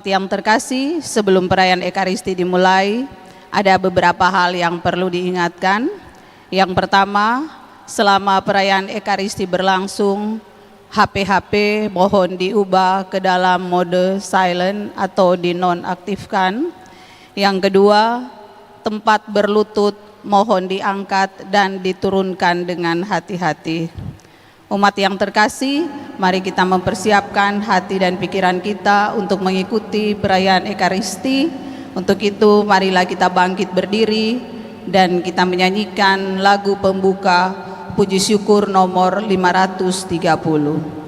Yang terkasih, sebelum perayaan Ekaristi dimulai, ada beberapa hal yang perlu diingatkan. Yang pertama, selama perayaan Ekaristi berlangsung, HP-HP mohon diubah ke dalam mode silent atau dinonaktifkan. Yang kedua, tempat berlutut mohon diangkat dan diturunkan dengan hati-hati. Umat yang terkasih, mari kita mempersiapkan hati dan pikiran kita untuk mengikuti perayaan Ekaristi. Untuk itu, marilah kita bangkit berdiri dan kita menyanyikan lagu pembuka Puji Syukur nomor 530.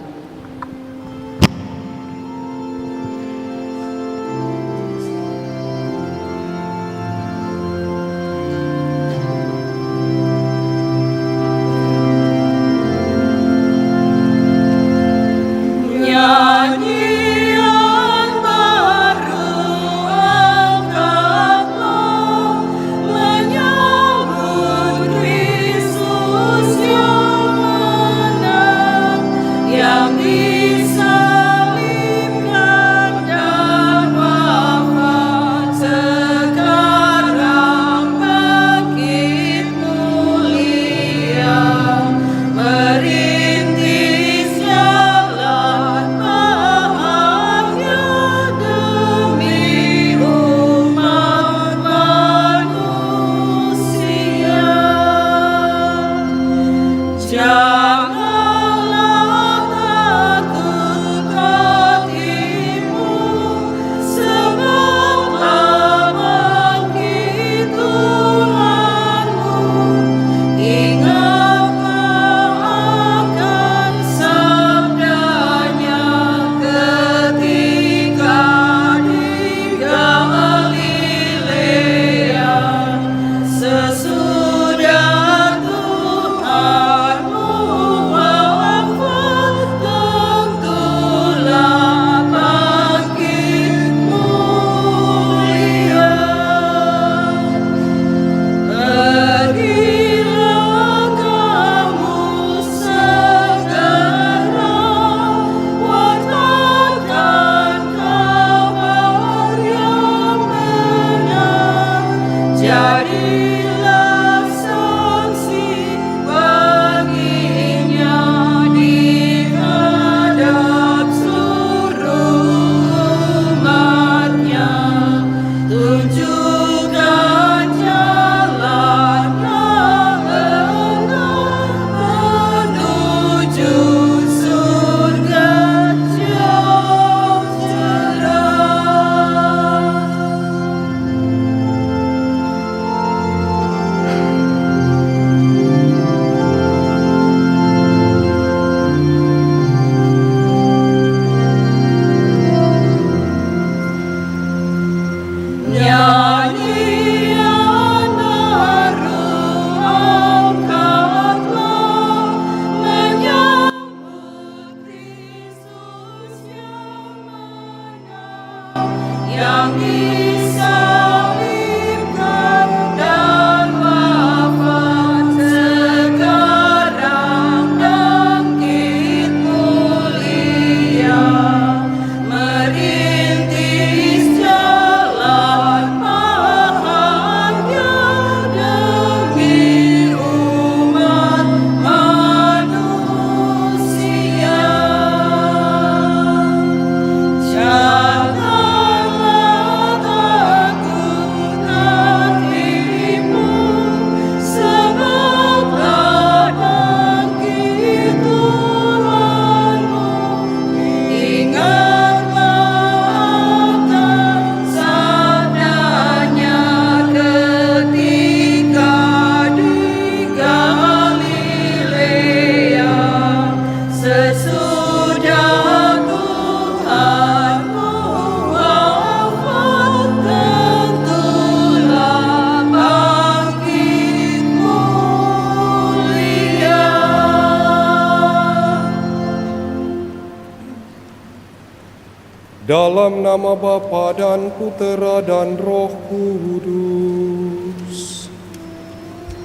Dalam nama Bapa dan Putera dan Roh Kudus.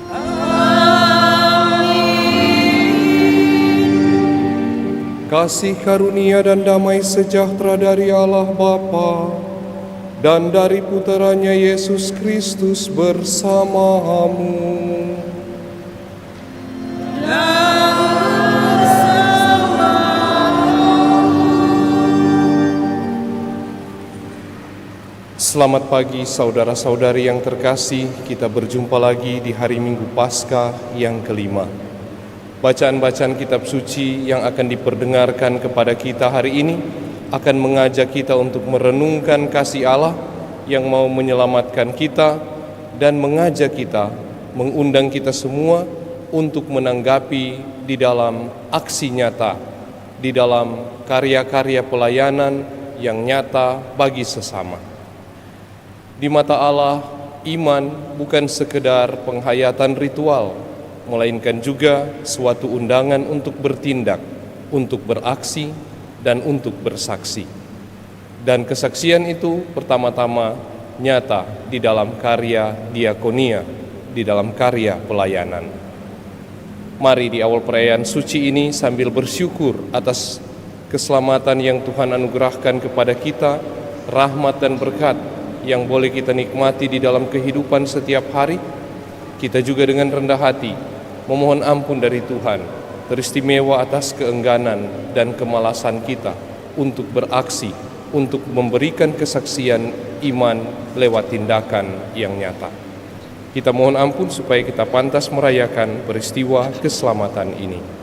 Amin. kasih karunia dan damai sejahtera dari Allah Bapa dan dari Putranya Yesus Kristus bersamamu. Selamat pagi saudara-saudari yang terkasih, kita berjumpa lagi di hari Minggu Paskah yang kelima. Bacaan-bacaan kitab suci yang akan diperdengarkan kepada kita hari ini akan mengajak kita untuk merenungkan kasih Allah yang mau menyelamatkan kita dan mengajak kita, mengundang kita semua untuk menanggapi di dalam aksi nyata, di dalam karya-karya pelayanan yang nyata bagi sesama. Di mata Allah, iman bukan sekedar penghayatan ritual, melainkan juga suatu undangan untuk bertindak, untuk beraksi, dan untuk bersaksi. Dan kesaksian itu pertama-tama nyata di dalam karya diakonia, di dalam karya pelayanan. Mari di awal perayaan suci ini sambil bersyukur atas keselamatan yang Tuhan anugerahkan kepada kita, rahmat dan berkat yang boleh kita nikmati di dalam kehidupan setiap hari, kita juga dengan rendah hati memohon ampun dari Tuhan, teristimewa atas keengganan dan kemalasan kita untuk beraksi, untuk memberikan kesaksian iman lewat tindakan yang nyata. Kita mohon ampun supaya kita pantas merayakan peristiwa keselamatan ini.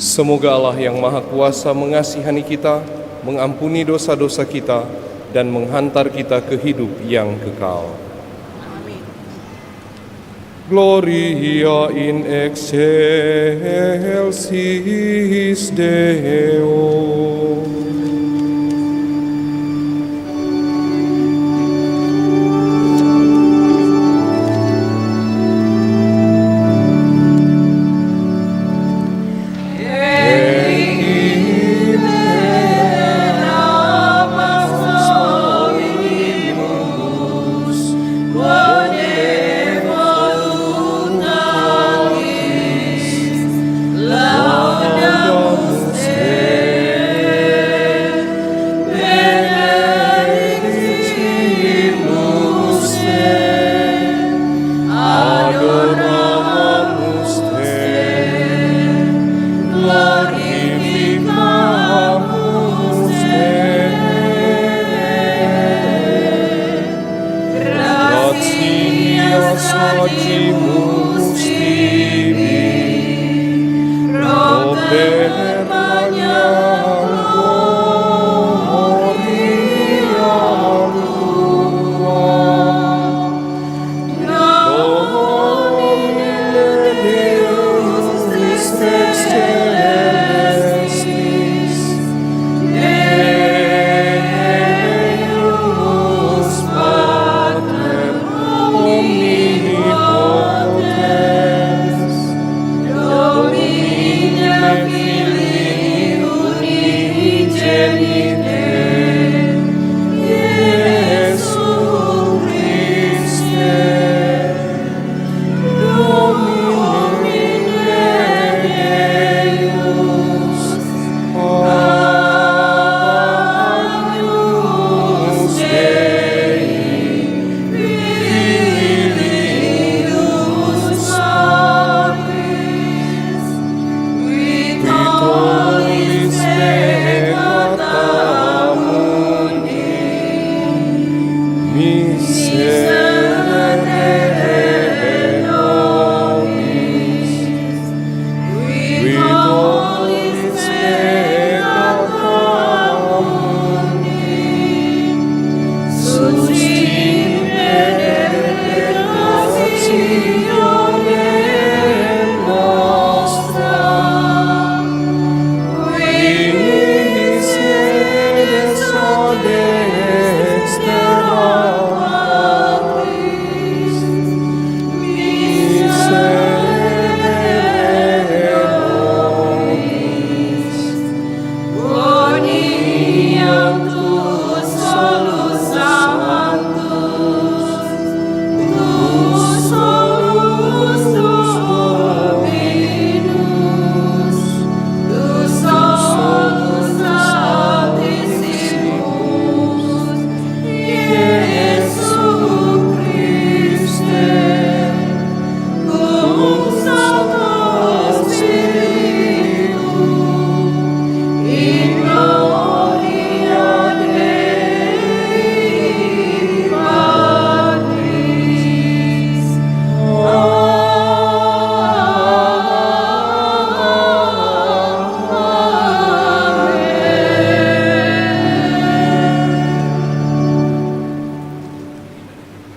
Semoga Allah yang Maha Kuasa mengasihani kita, mengampuni dosa-dosa kita, dan menghantar kita ke hidup yang kekal. Gloria in excelsis Deo.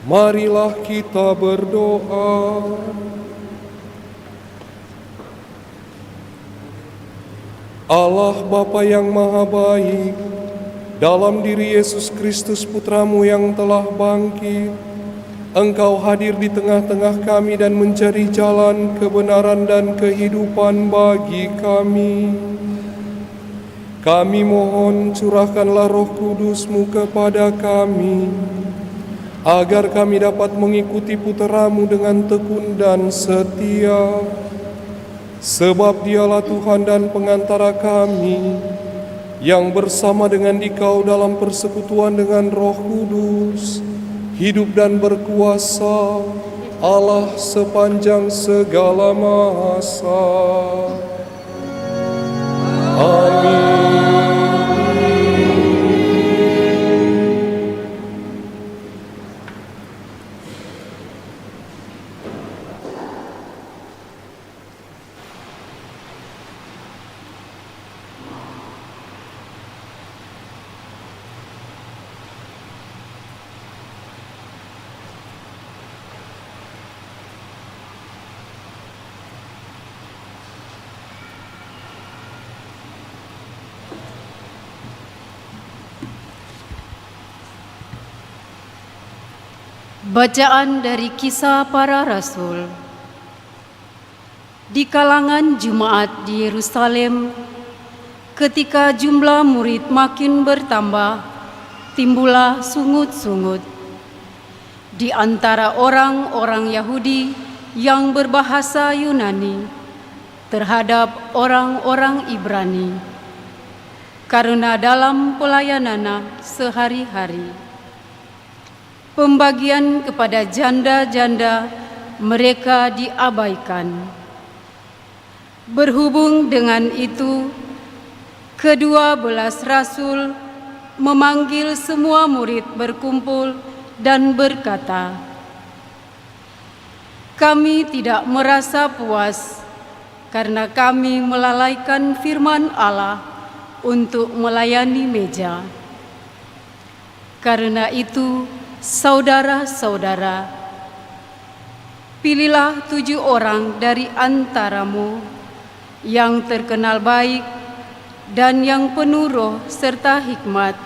Marilah kita berdoa. Allah Bapa yang Maha Baik, dalam diri Yesus Kristus Putra-Mu yang telah bangkit, Engkau hadir di tengah-tengah kami dan menjadi jalan kebenaran dan kehidupan bagi kami. Kami mohon curahkanlah Roh Kudus-Mu kepada kami, agar kami dapat mengikuti putra-Mu dengan tekun dan setia. Sebab Dialah Tuhan dan pengantara kami, yang bersama dengan Dikau dalam persekutuan dengan Roh Kudus, hidup dan berkuasa, Allah sepanjang segala masa. Amin. Bacaan dari Kisah Para Rasul. Di kalangan jemaat di Yerusalem, ketika jumlah murid makin bertambah, timbullah sungut-sungut di antara orang-orang Yahudi yang berbahasa Yunani terhadap orang-orang Ibrani, karena dalam pelayanan sehari-hari pembagian kepada janda-janda mereka diabaikan. Berhubung dengan itu, ke-12 rasul memanggil semua murid berkumpul dan berkata, "Kami tidak merasa puas karena kami melalaikan firman Allah untuk melayani meja. Karena itu, saudara-saudara, pilihlah 7 orang dari antaramu yang terkenal baik dan yang penuh roh serta hikmat,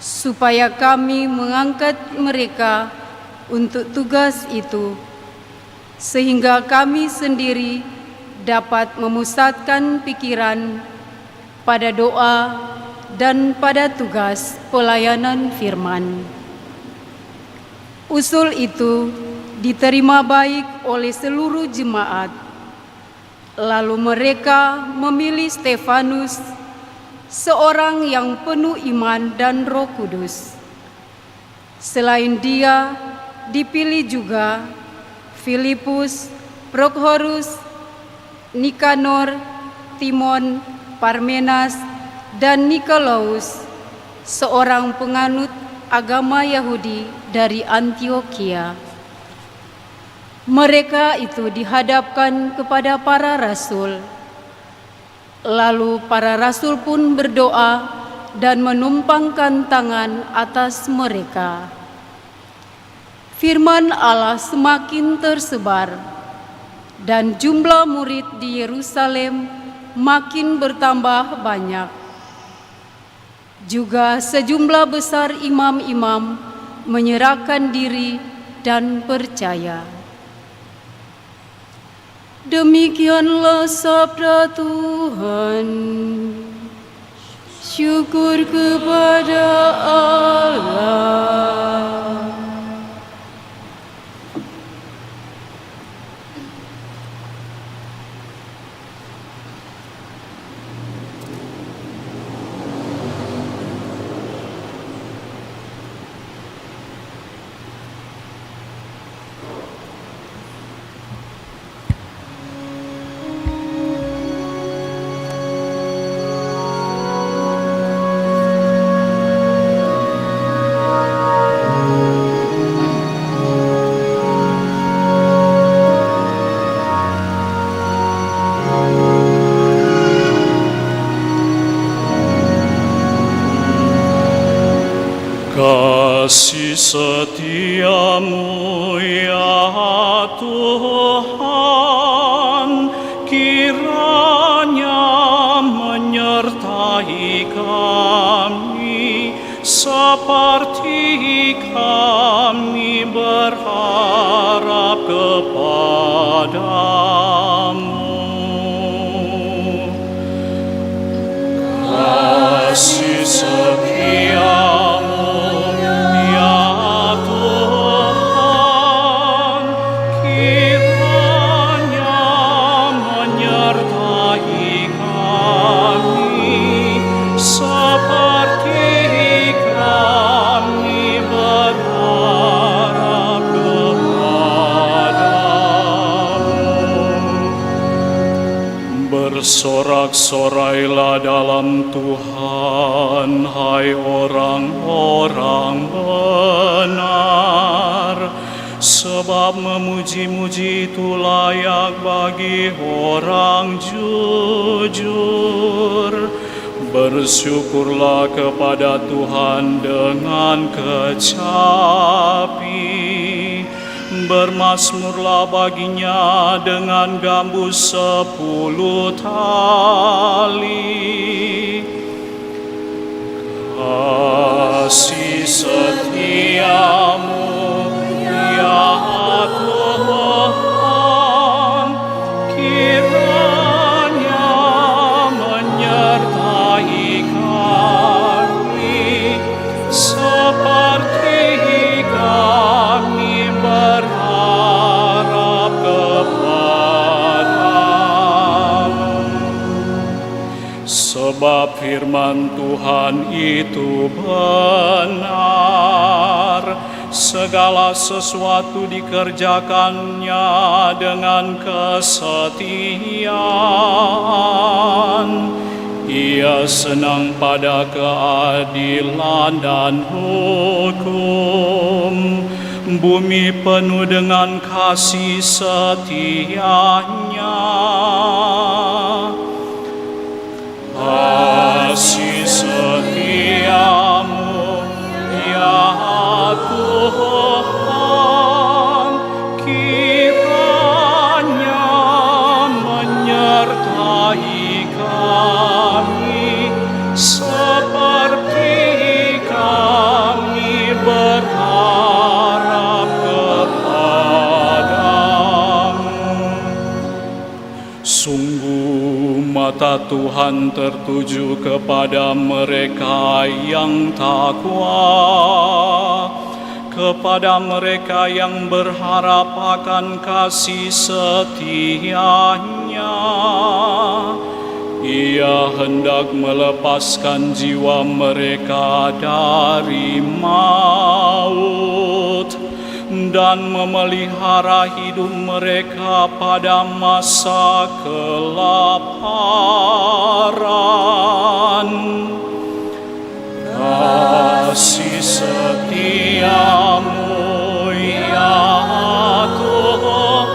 supaya kami mengangkat mereka untuk tugas itu, sehingga kami sendiri dapat memusatkan pikiran pada doa dan pada tugas pelayanan firman." Usul itu diterima baik oleh seluruh jemaat. Lalu mereka memilih Stefanus, seorang yang penuh iman dan Roh Kudus. Selain dia, dipilih juga Filipus, Prokhorus, Nikanor, Timon, Parmenas, dan Nikolaus, seorang penganut agama Yahudi dari Antiokhia. Mereka itu dihadapkan kepada para rasul. Lalu para rasul pun berdoa dan menumpangkan tangan atas mereka. Firman Allah semakin tersebar, dan jumlah murid di Yerusalem makin bertambah banyak. Juga sejumlah besar imam-imam menyerahkan diri dan percaya. Demikianlah sabda Tuhan. Syukur kepada Allah. Kasih setiamu ya Tuhan, kiranya menyertai kami seperti kami berharap kepadamu. Kasih setiamu Bersorak-sorailah dalam Tuhan, hai orang-orang benar, sebab memuji-muji itu layak bagi orang jujur. Bersyukurlah kepada Tuhan dengan kecapi, bermazmurlah baginya dengan gambus 10 tali. Kasih setiamu Sebab firman Tuhan itu benar, segala sesuatu dikerjakannya dengan kesetiaan. Ia senang pada keadilan dan hukum. Bumi penuh dengan kasih setianya. Kasih setiamu, ya Tuhan, kiranya menyertai kami seperti kami berharap kepadamu. Sungguh mata Tuhan tertuju kepada mereka yang takwa, kepada mereka yang berharap akan kasih setianya. Ia hendak melepaskan jiwa mereka dari maut dan memelihara hidup mereka pada masa kelaparan. Kasih setiamu, ya Tuhan,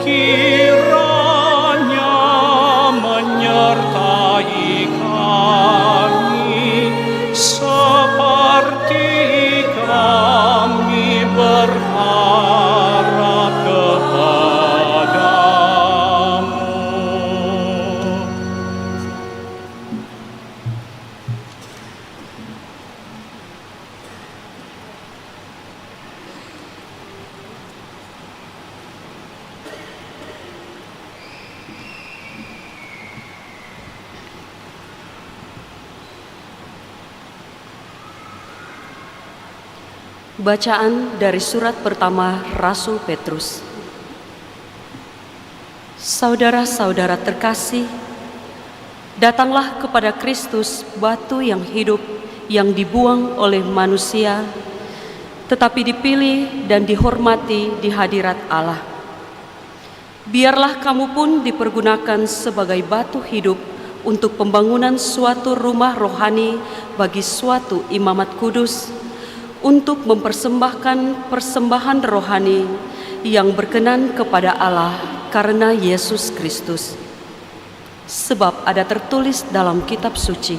kiranya menyertai kami seperti kami berharap kepadamu. Bacaan dari surat pertama Rasul Petrus. Saudara-saudara terkasih, datanglah kepada Kristus, batu yang hidup yang dibuang oleh manusia, tetapi dipilih dan dihormati di hadirat Allah. Biarlah kamu pun dipergunakan sebagai batu hidup untuk pembangunan suatu rumah rohani bagi suatu imamat kudus, untuk mempersembahkan persembahan rohani yang berkenan kepada Allah karena Yesus Kristus. Sebab ada tertulis dalam kitab suci,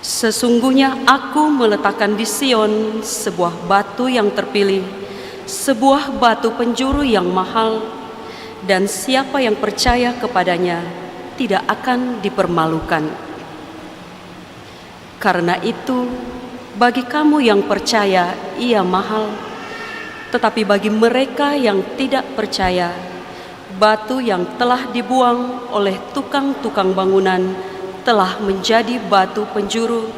sesungguhnya aku meletakkan di Sion sebuah batu yang terpilih, sebuah batu penjuru yang mahal, dan siapa yang percaya kepadanya tidak akan dipermalukan. Karena itu, bagi kamu yang percaya, ia mahal, tetapi bagi mereka yang tidak percaya, batu yang telah dibuang oleh tukang-tukang bangunan telah menjadi batu penjuru,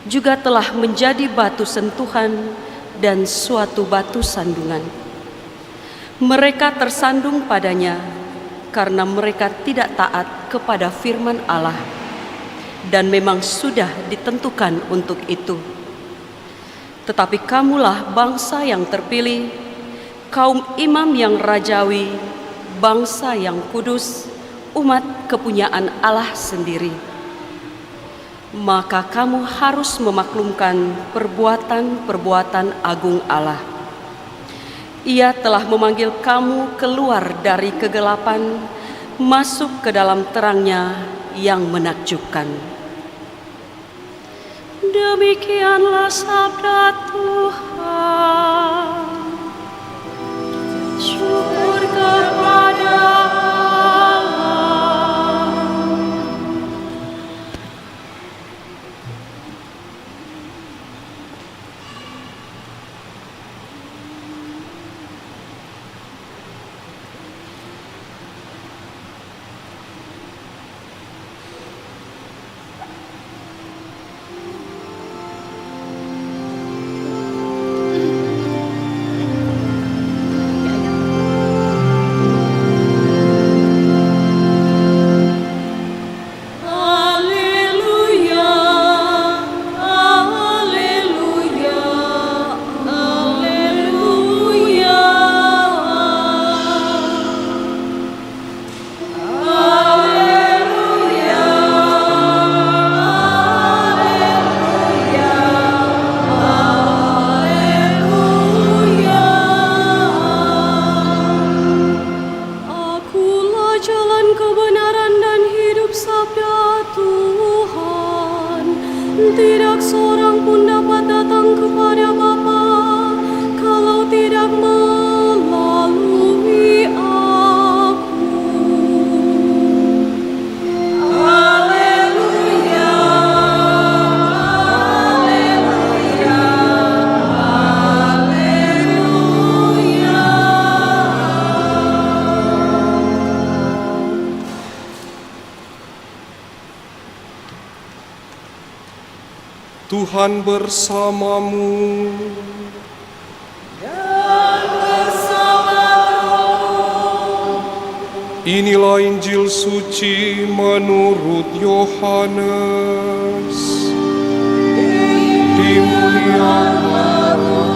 juga telah menjadi batu sentuhan dan suatu batu sandungan. Mereka tersandung padanya karena mereka tidak taat kepada firman Allah, dan memang sudah ditentukan untuk itu. Tetapi kamulah bangsa yang terpilih, kaum imam yang rajawi, bangsa yang kudus, umat kepunyaan Allah sendiri. Maka kamu harus memaklumkan perbuatan-perbuatan agung Allah. Ia telah memanggil kamu keluar dari kegelapan, masuk ke dalam terangnya yang menakjubkan. Demikianlah sabda Tuhan. Syukur kepada Allah. Tuhan bersamamu. Inilah Injil suci menurut Yohanes. Dimuliakanlah Tuhan.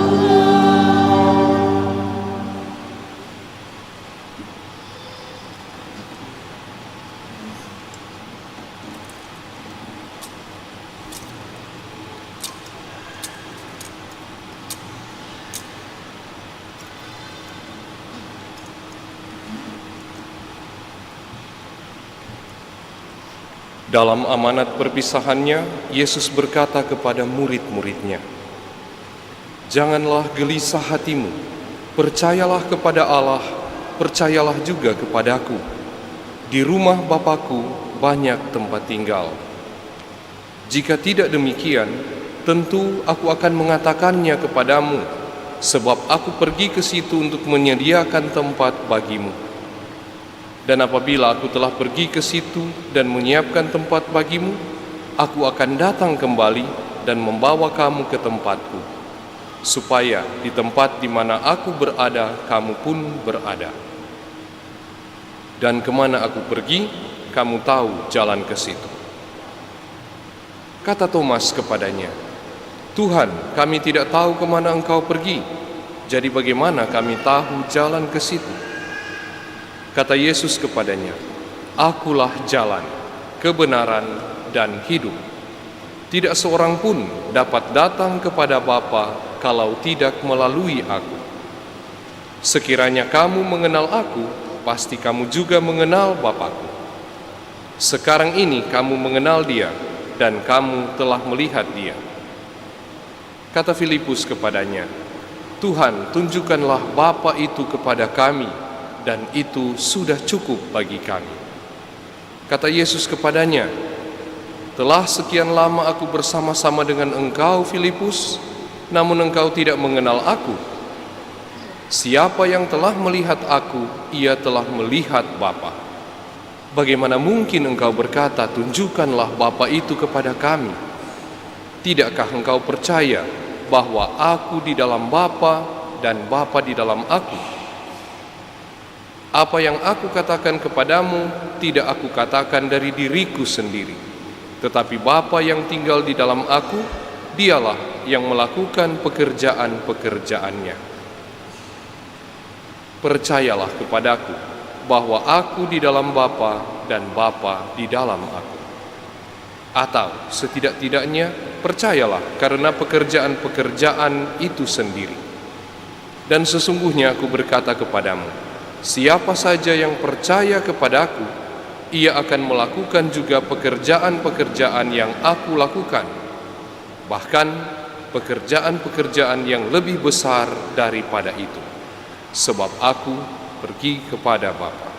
Dalam amanat perpisahannya, Yesus berkata kepada murid-muridnya, "Janganlah gelisah hatimu, percayalah kepada Allah, percayalah juga kepadaku. Di rumah Bapa-Ku banyak tempat tinggal. Jika tidak demikian, tentu aku akan mengatakannya kepadamu, sebab aku pergi ke situ untuk menyediakan tempat bagimu. Dan apabila aku telah pergi ke situ dan menyiapkan tempat bagimu, aku akan datang kembali dan membawa kamu ke tempatku, supaya di tempat di mana aku berada, kamu pun berada. Dan kemana aku pergi, kamu tahu jalan ke situ." Kata Thomas kepadanya, "Tuhan, kami tidak tahu kemana Engkau pergi, jadi bagaimana kami tahu jalan ke situ?" Kata Yesus kepadanya, "Akulah jalan, kebenaran, dan hidup. Tidak seorang pun dapat datang kepada Bapa kalau tidak melalui aku. Sekiranya kamu mengenal aku, pasti kamu juga mengenal Bapa-Ku. Sekarang ini kamu mengenal Dia, dan kamu telah melihat Dia." Kata Filipus kepadanya, "Tuhan, tunjukkanlah Bapa itu kepada kami, dan itu sudah cukup bagi kami." Kata Yesus kepadanya, "Telah sekian lama aku bersama-sama dengan engkau, Filipus, namun engkau tidak mengenal aku. Siapa yang telah melihat aku, ia telah melihat Bapa. Bagaimana mungkin engkau berkata, 'Tunjukkanlah Bapa itu kepada kami'? Tidakkah engkau percaya bahwa aku di dalam Bapa dan Bapa di dalam aku? Apa yang aku katakan kepadamu, tidak aku katakan dari diriku sendiri, tetapi Bapa yang tinggal di dalam aku, Dialah yang melakukan pekerjaan-pekerjaannya. Percayalah kepadaku bahwa aku di dalam Bapa dan Bapa di dalam aku. Atau setidak-tidaknya percayalah karena pekerjaan-pekerjaan itu sendiri. Dan sesungguhnya aku berkata kepadamu, siapa saja yang percaya kepadaku, ia akan melakukan juga pekerjaan-pekerjaan yang aku lakukan, bahkan pekerjaan-pekerjaan yang lebih besar daripada itu, sebab aku pergi kepada Bapa."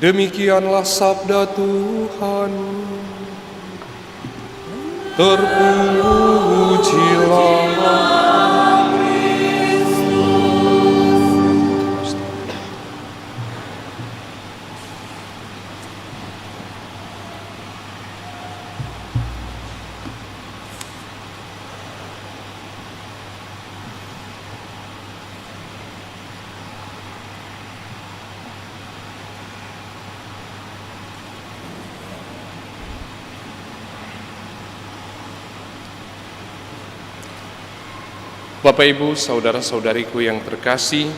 Demikianlah sabda Tuhan. Terpujilah Kristus. Bapak, Ibu, saudara-saudariku yang terkasih,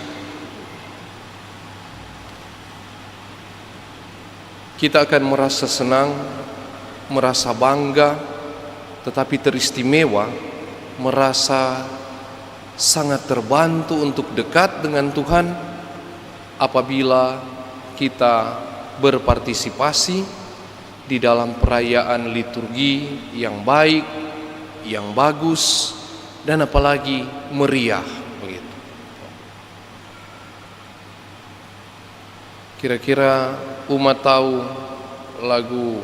kita akan merasa senang, merasa bangga, tetapi teristimewa, merasa sangat terbantu untuk dekat dengan Tuhan apabila kita berpartisipasi di dalam perayaan liturgi yang baik, yang bagus, dan apalagi meriah begitu. Kira-kira umat tahu lagu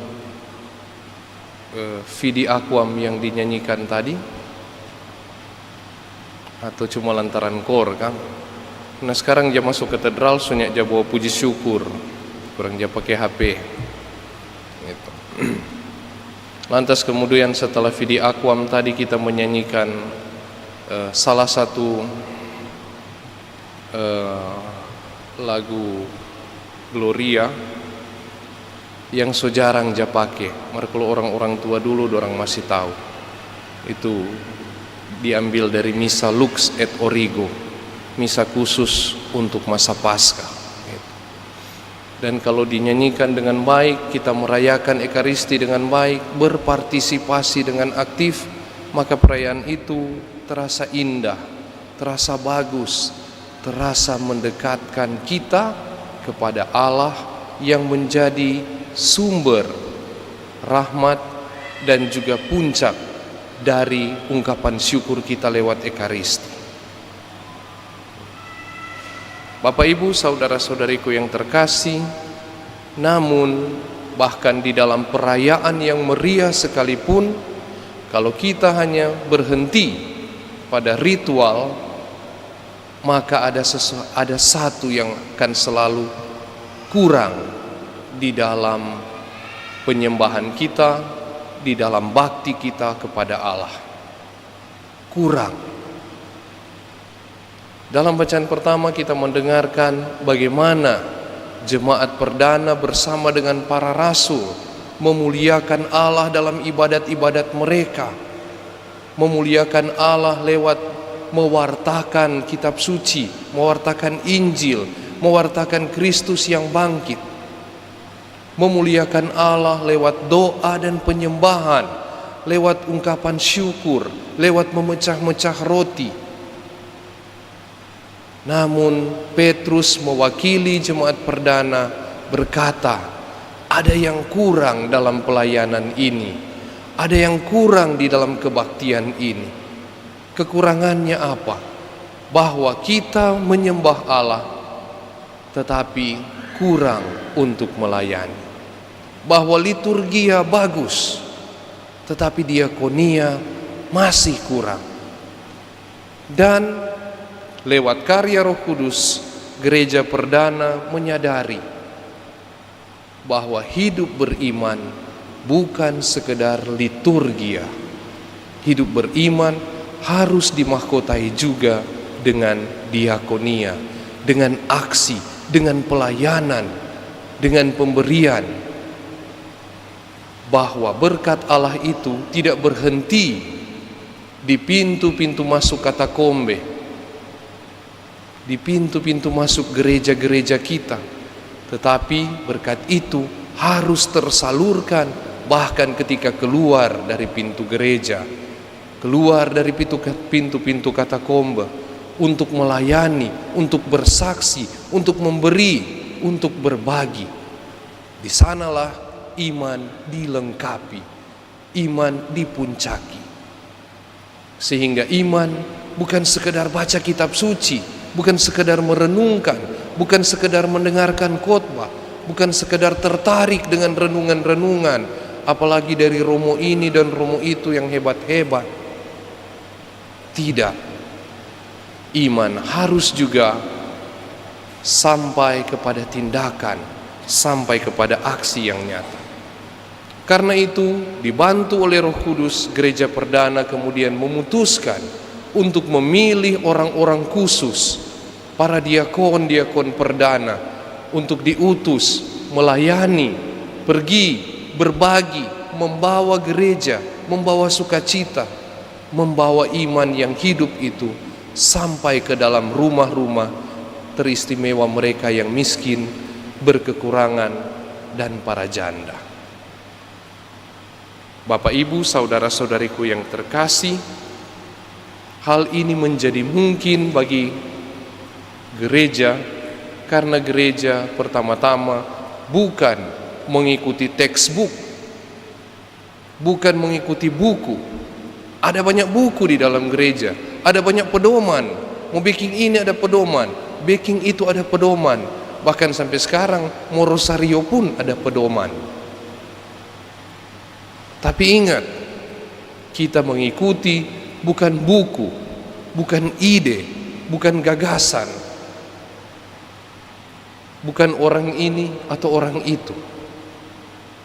Fidi Aquam yang dinyanyikan tadi? Atau cuma lantaran kor kan? Nah sekarang dia masuk katedral sunyak dia bawa puji syukur. kurang dia pakai HP gitu. Lantas kemudian setelah Fidi Akwam tadi kita menyanyikan salah satu lagu Gloria yang so jarang dia pakai. Kalau orang-orang tua dulu orang masih tahu. Itu diambil dari Misa Lux et Origo, misa khusus untuk masa Paskah. Dan kalau dinyanyikan dengan baik, kita merayakan Ekaristi dengan baik, berpartisipasi dengan aktif, maka perayaan itu terasa indah, terasa bagus, terasa mendekatkan kita kepada Allah yang menjadi sumber rahmat dan juga puncak dari ungkapan syukur kita lewat Ekaristi. Bapak Ibu, saudara-saudariku yang terkasih, namun bahkan di dalam perayaan yang meriah sekalipun, kalau kita hanya berhenti pada ritual, maka ada satu yang akan selalu kurang di dalam penyembahan kita, di dalam bakti kita kepada Allah. Kurang. Dalam bacaan pertama kita mendengarkan bagaimana jemaat perdana bersama dengan para rasul memuliakan Allah dalam ibadat-ibadat mereka, memuliakan Allah lewat mewartakan kitab suci, mewartakan Injil, mewartakan Kristus yang bangkit, memuliakan Allah lewat doa dan penyembahan, lewat ungkapan syukur, lewat memecah-mecah roti. Namun Petrus mewakili jemaat perdana berkata, ada yang kurang dalam pelayanan ini, ada yang kurang di dalam kebaktian ini. Kekurangannya apa? Bahwa kita menyembah Allah tetapi kurang untuk melayani. Bahwa liturgia bagus tetapi diakonia masih kurang. Dan lewat karya Roh Kudus, gereja perdana menyadari bahwa hidup beriman bukan sekedar liturgia. Hidup beriman harus dimahkotai juga dengan diakonia, dengan aksi, dengan pelayanan, dengan pemberian. Bahwa berkat Allah itu tidak berhenti di pintu-pintu masuk katakombe, di pintu-pintu masuk gereja-gereja kita, tetapi berkat itu harus tersalurkan bahkan ketika keluar dari pintu gereja, keluar dari pintu-pintu katakombe, untuk melayani, untuk bersaksi, untuk memberi, untuk berbagi. Di sanalah iman dilengkapi, iman dipuncaki. Sehingga iman bukan sekedar baca kitab suci, bukan sekedar merenungkan, bukan sekedar mendengarkan khotbah, bukan sekedar tertarik dengan renungan-renungan, apalagi dari romo ini dan romo itu yang hebat-hebat. Tidak. Iman harus juga sampai kepada tindakan, sampai kepada aksi yang nyata. Karena itu, dibantu oleh Roh Kudus, gereja perdana kemudian memutuskan untuk memilih orang-orang khusus, para diakon-diakon perdana, untuk diutus, melayani, pergi, berbagi, membawa gereja, membawa sukacita, membawa iman yang hidup itu sampai ke dalam rumah-rumah teristimewa mereka yang miskin, berkekurangan, dan para janda. Bapak, Ibu, saudara-saudariku yang terkasih, hal ini menjadi mungkin bagi gereja karena gereja pertama-tama bukan mengikuti textbook, bukan mengikuti buku. Ada banyak buku di dalam gereja, ada banyak pedoman. Mau baking ini ada pedoman, baking itu ada pedoman. Bahkan sampai sekarang mau rosario pun ada pedoman. Tapi ingat, kita mengikuti bukan buku, bukan ide, bukan gagasan, bukan orang ini atau orang itu.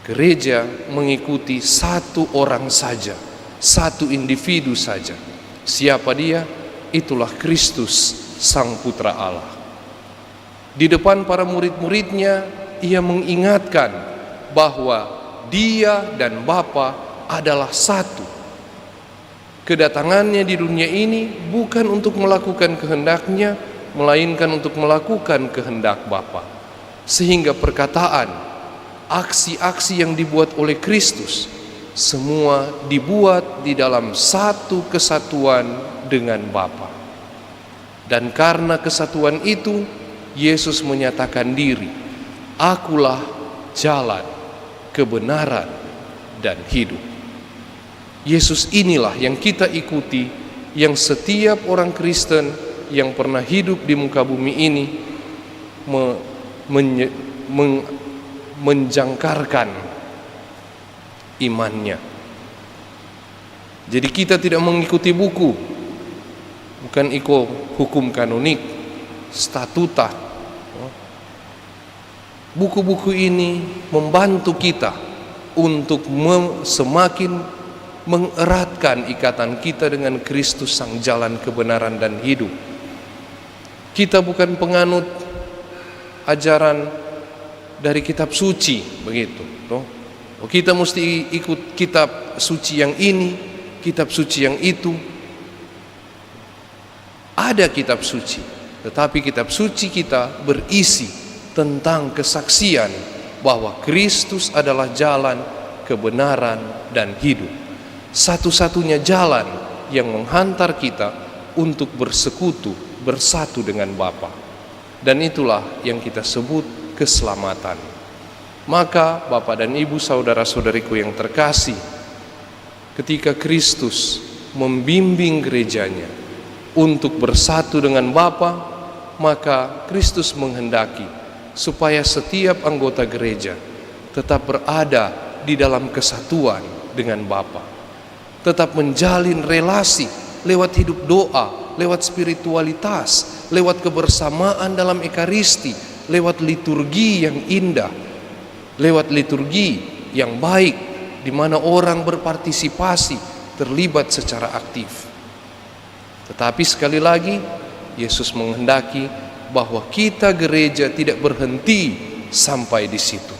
Gereja mengikuti satu orang saja, satu individu saja. Siapa dia? Itulah Kristus, Sang Putra Allah. Di depan para murid-muridnya, ia mengingatkan bahwa dia dan Bapa adalah satu. Kedatangannya di dunia ini bukan untuk melakukan kehendaknya, melainkan untuk melakukan kehendak Bapa. Sehingga perkataan, aksi-aksi yang dibuat oleh Kristus, semua dibuat di dalam satu kesatuan dengan Bapa. Dan karena kesatuan itu, Yesus menyatakan diri, "Akulah jalan, kebenaran, dan hidup." Yesus inilah yang kita ikuti, yang setiap orang Kristen yang pernah hidup di muka bumi ini menjangkarkan imannya. Jadi kita tidak mengikuti buku, bukan ikut hukum kanonik, statuta. Buku-buku ini membantu kita untuk semakin mengeratkan ikatan kita dengan Kristus, Sang Jalan Kebenaran dan Hidup. Kita bukan penganut ajaran dari kitab suci, begitu. Kita mesti ikut kitab suci yang ini, kitab suci yang itu. Ada kitab suci, tetapi kitab suci kita berisi tentang kesaksian bahwa Kristus adalah jalan, kebenaran, dan hidup. Satu-satunya jalan yang menghantar kita untuk bersekutu, bersatu dengan Bapa. Dan itulah yang kita sebut keselamatan. Maka Bapak dan Ibu, saudara-saudariku yang terkasih, ketika Kristus membimbing gerejanya untuk bersatu dengan Bapa, maka Kristus menghendaki supaya setiap anggota gereja tetap berada di dalam kesatuan dengan Bapa, tetap menjalin relasi lewat hidup doa, lewat spiritualitas, lewat kebersamaan dalam ekaristi, lewat liturgi yang indah, lewat liturgi yang baik, di mana orang berpartisipasi, terlibat secara aktif. Tetapi sekali lagi, Yesus menghendaki bahwa kita gereja tidak berhenti sampai di situ.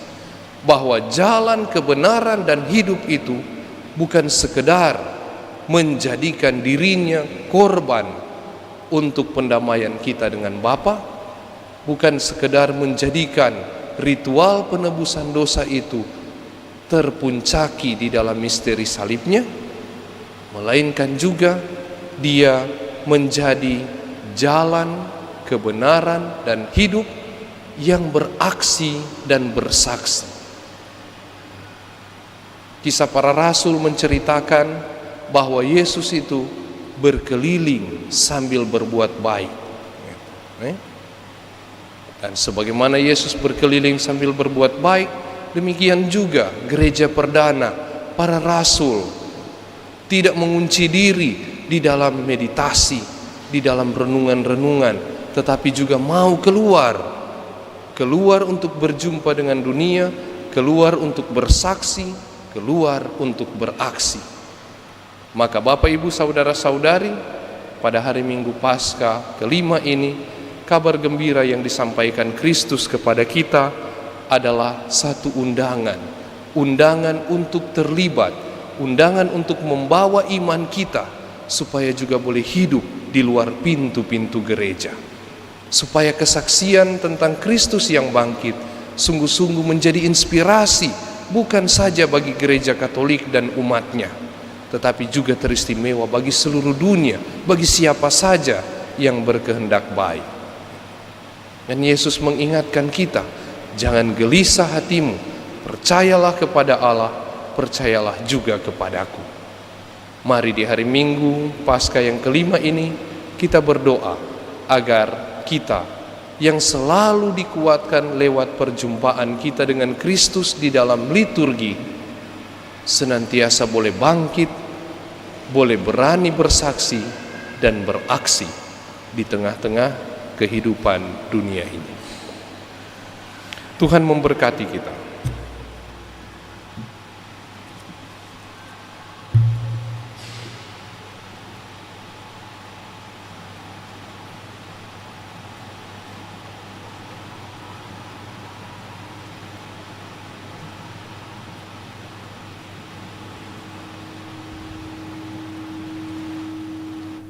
Bahwa jalan kebenaran dan hidup itu bukan sekedar menjadikan dirinya korban untuk pendamaian kita dengan Bapa, bukan sekedar menjadikan ritual penebusan dosa itu terpuncaki di dalam misteri salibnya, melainkan juga dia menjadi jalan kebenaran dan hidup yang beraksi dan bersaksi. Kisah para rasul menceritakan bahwa Yesus itu berkeliling sambil berbuat baik. Dan sebagaimana Yesus berkeliling sambil berbuat baik, demikian juga gereja perdana, para rasul tidak mengunci diri di dalam meditasi, di dalam renungan-renungan, tetapi juga mau keluar untuk berjumpa dengan dunia, keluar untuk bersaksi, keluar untuk beraksi. Maka Bapak Ibu saudara-saudari, pada hari Minggu Paskah kelima ini, kabar gembira yang disampaikan Kristus kepada kita adalah satu undangan untuk terlibat, undangan untuk membawa iman kita supaya juga boleh hidup di luar pintu-pintu gereja, supaya kesaksian tentang Kristus yang bangkit sungguh-sungguh menjadi inspirasi bukan saja bagi gereja Katolik dan umatnya, tetapi juga teristimewa bagi seluruh dunia, bagi siapa saja yang berkehendak baik. Dan Yesus mengingatkan kita, jangan gelisah hatimu, percayalah kepada Allah, percayalah juga kepadaku. Mari di hari Minggu Paskah yang kelima ini kita berdoa agar kita yang selalu dikuatkan lewat perjumpaan kita dengan Kristus di dalam liturgi senantiasa boleh bangkit, boleh berani bersaksi dan beraksi di tengah-tengah kehidupan dunia ini. Tuhan memberkati kita.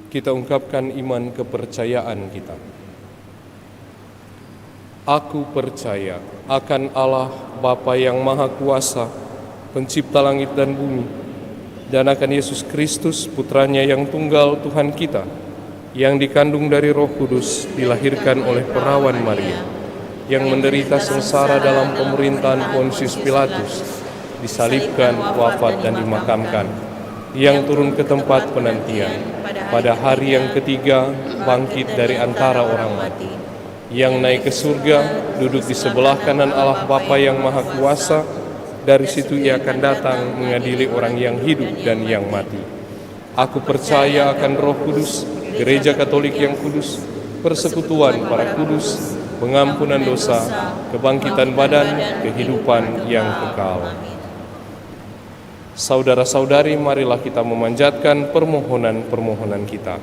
Kita ungkapkan iman kepercayaan kita. Aku percaya akan Allah Bapa yang Maha Kuasa, pencipta langit dan bumi, dan akan Yesus Kristus, Putranya yang tunggal Tuhan kita, yang dikandung dari Roh Kudus, dilahirkan oleh perawan Maria, yang menderita sengsara dalam pemerintahan Pontius Pilatus, disalibkan, wafat dan dimakamkan, yang turun ke tempat penantian, pada hari yang ketiga bangkit dari antara orang mati, yang naik ke surga, duduk di sebelah kanan Allah Bapa yang Maha Kuasa. Dari situ ia akan datang mengadili orang yang hidup dan yang mati. Aku percaya akan Roh Kudus, Gereja Katolik yang kudus, persekutuan para kudus, pengampunan dosa, kebangkitan badan, kehidupan yang kekal. Saudara-saudari, marilah kita memanjatkan permohonan-permohonan kita.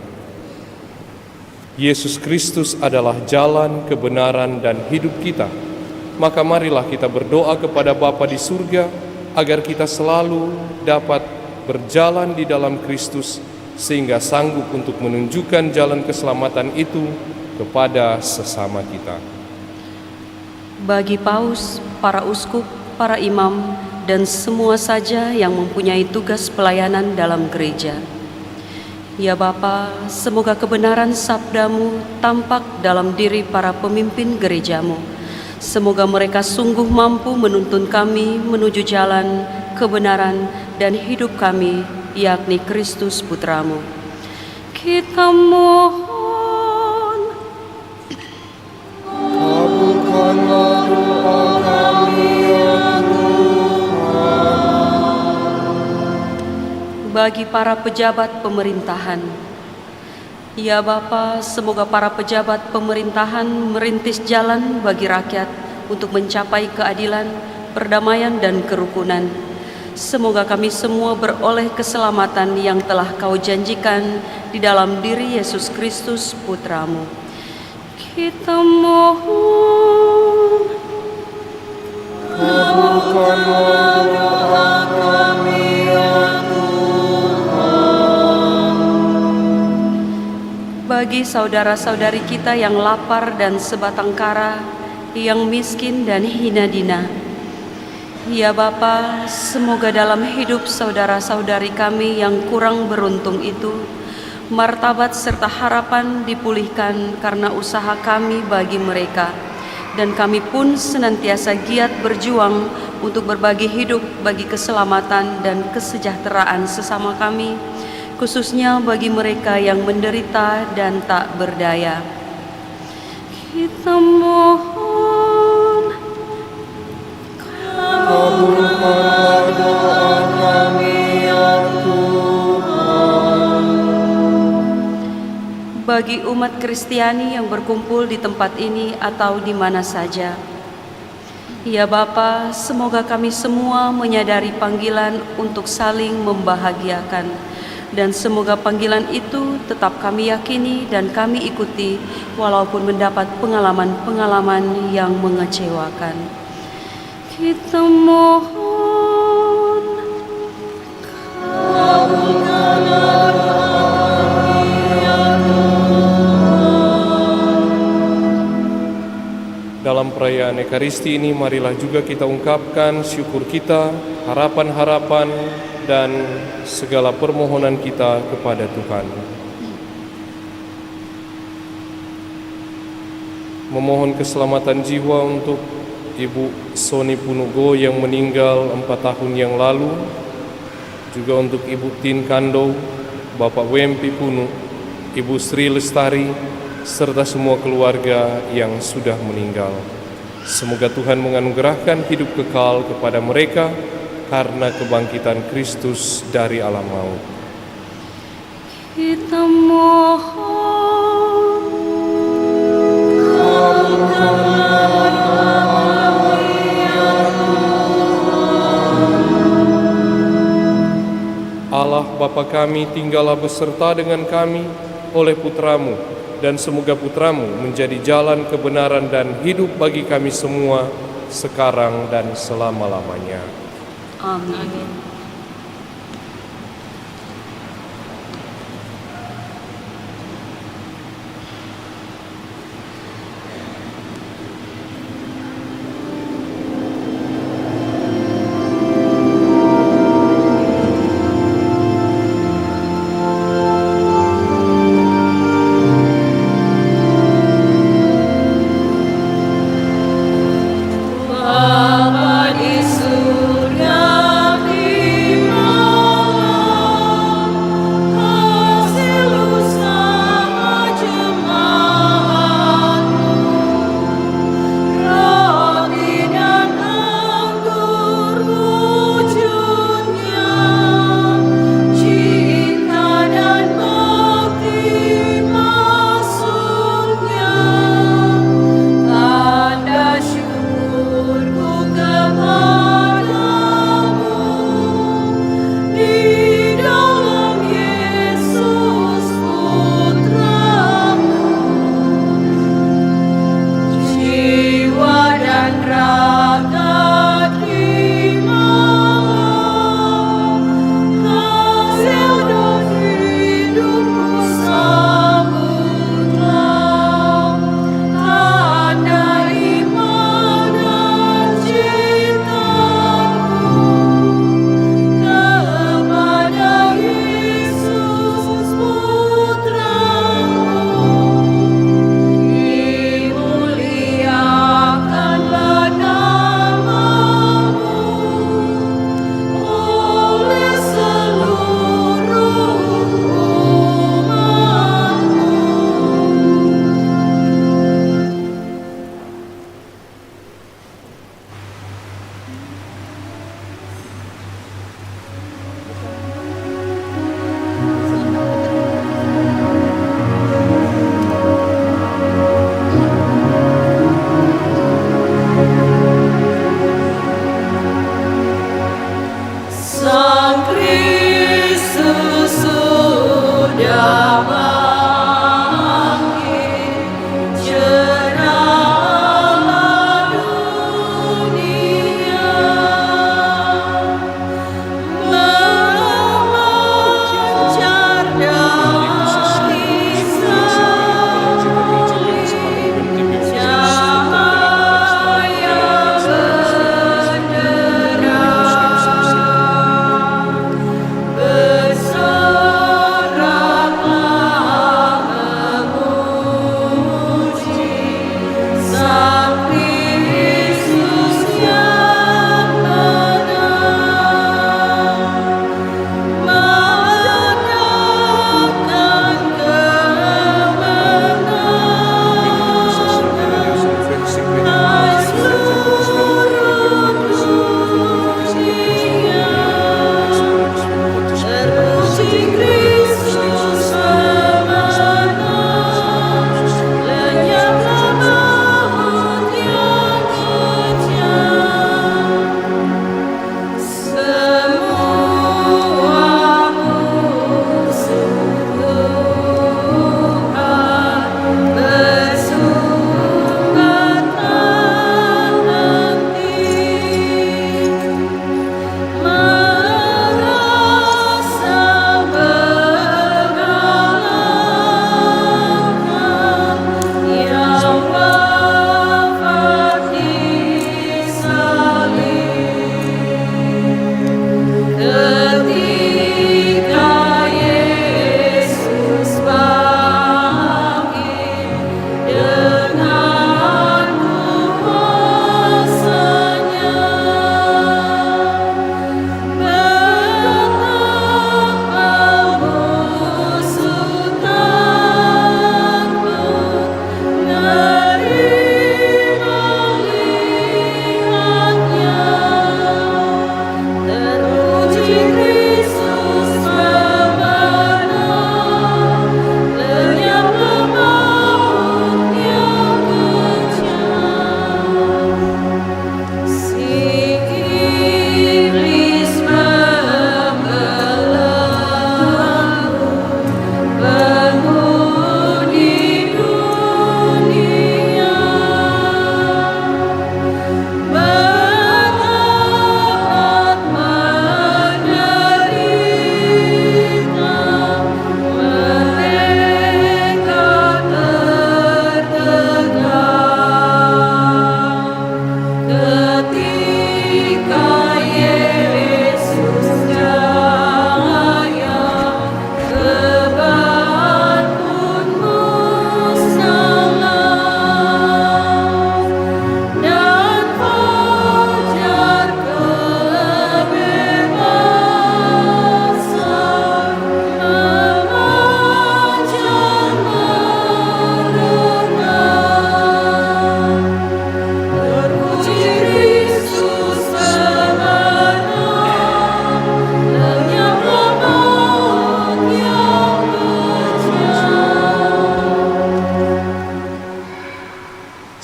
Yesus Kristus adalah jalan, kebenaran, dan hidup kita. Maka marilah kita berdoa kepada Bapa di surga agar kita selalu dapat berjalan di dalam Kristus sehingga sanggup untuk menunjukkan jalan keselamatan itu kepada sesama kita. Bagi paus, para uskup, para imam, dan semua saja yang mempunyai tugas pelayanan dalam gereja. Ya Bapa, semoga kebenaran sabdamu tampak dalam diri para pemimpin gerejamu. Semoga mereka sungguh mampu menuntun kami menuju jalan, kebenaran, dan hidup kami, yakni Kristus Putramu. Kita mohon, Kabulkanlah doa kami, ya bagi para pejabat pemerintahan. Ya Bapa, semoga para pejabat pemerintahan merintis jalan bagi rakyat untuk mencapai keadilan, perdamaian, dan kerukunan. Semoga kami semua beroleh keselamatan yang telah Kau janjikan di dalam diri Yesus Kristus Putramu. Kita mohon, kabulkanlah doa kami, ya bagi saudara-saudari kita yang lapar dan sebatang kara, yang miskin dan hina dina. Ya Bapa, semoga dalam hidup saudara-saudari kami yang kurang beruntung itu, martabat serta harapan dipulihkan karena usaha kami bagi mereka, dan kami pun senantiasa giat berjuang untuk berbagi hidup bagi keselamatan dan kesejahteraan sesama kami, khususnya bagi mereka yang menderita dan tak berdaya. Kita mohon, kabulkanlah doa kami, ya Tuhan. bagi umat Kristiani yang berkumpul di tempat ini atau di mana saja. Ya Bapa, semoga kami semua menyadari panggilan untuk saling membahagiakan. Dan semoga panggilan itu tetap kami yakini dan kami ikuti walaupun mendapat pengalaman-pengalaman yang mengecewakan. Kita mohon, kabulkanlah doa kami, ya Tuhan. Dalam perayaan Ekaristi ini, marilah juga kita ungkapkan syukur kita, harapan-harapan, dan segala permohonan kita kepada Tuhan. Memohon keselamatan jiwa untuk Ibu Soni Punugo yang meninggal 4 tahun yang lalu, juga untuk Ibu Tin Kando, Bapak Wempi Punu, Ibu Sri Lestari, serta semua keluarga yang sudah meninggal. Semoga Tuhan menganugerahkan hidup kekal kepada mereka karena kebangkitan Kristus dari alam maut. Kita mohon, kabulkanlah doa kami, Bapa kami, tinggallah beserta dengan kami oleh Putramu, dan semoga Putramu menjadi jalan kebenaran dan hidup bagi kami semua, sekarang dan selama-lamanya. Amin. Bapa di surga,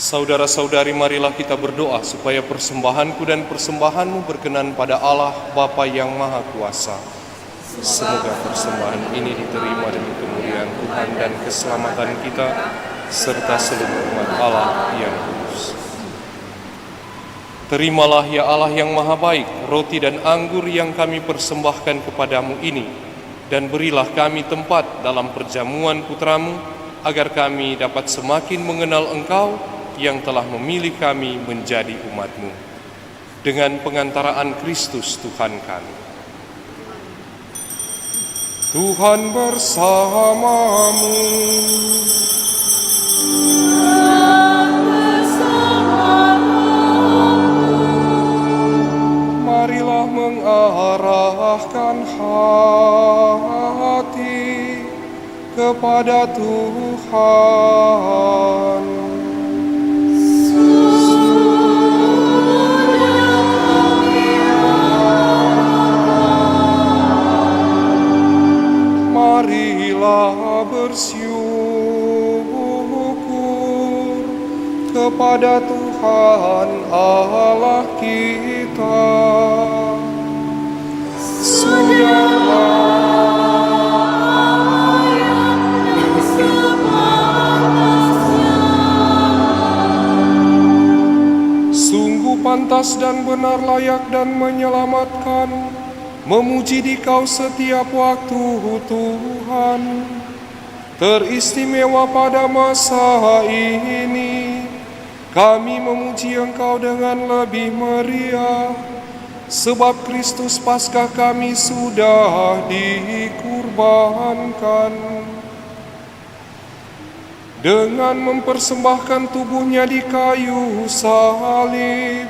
Saudara-saudari, marilah kita berdoa supaya persembahanku dan persembahanmu berkenan pada Allah Bapa yang Maha Kuasa. Semoga persembahan ini diterima demi kemuliaan Tuhan dan keselamatan kita, serta seluruh umat Allah yang kudus. Terimalah ya Allah yang Maha Baik, roti dan anggur yang kami persembahkan kepadamu ini, dan berilah kami tempat dalam perjamuan putramu, agar kami dapat semakin mengenal Engkau yang telah memilih kami menjadi umat-Mu. Dengan pengantaraan Kristus Tuhan kami. Tuhan bersamamu. Marilah mengarahkan hati kepada Tuhan. Marilah bersyukur kepada Tuhan Allah kita. Sungguh pantas dan benar, layak dan menyelamatkan, memuji Dikau setiap waktu Tuhan. Teristimewa pada masa ini, kami memuji Engkau dengan lebih meriah, sebab Kristus Paskah kami sudah dikurbankan. Dengan mempersembahkan tubuhnya di kayu salib,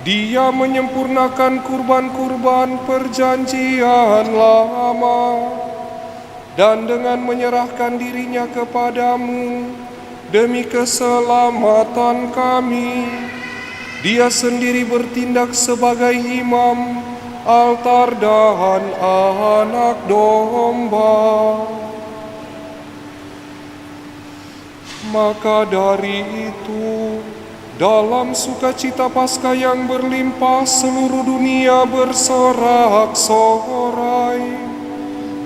Dia menyempurnakan kurban-kurban perjanjian lama, dan dengan menyerahkan dirinya kepadamu demi keselamatan kami, Dia sendiri bertindak sebagai imam, altar dan anak domba. Maka dari itu, dalam sukacita Paskah yang berlimpah, seluruh dunia bersorak-sorai.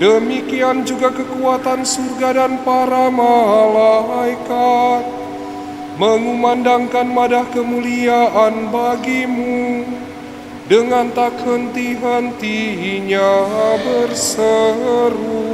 Demikian juga kekuatan surga dan para malaikat mengumandangkan madah kemuliaan bagi-Mu, dengan tak henti-hentinya berseru.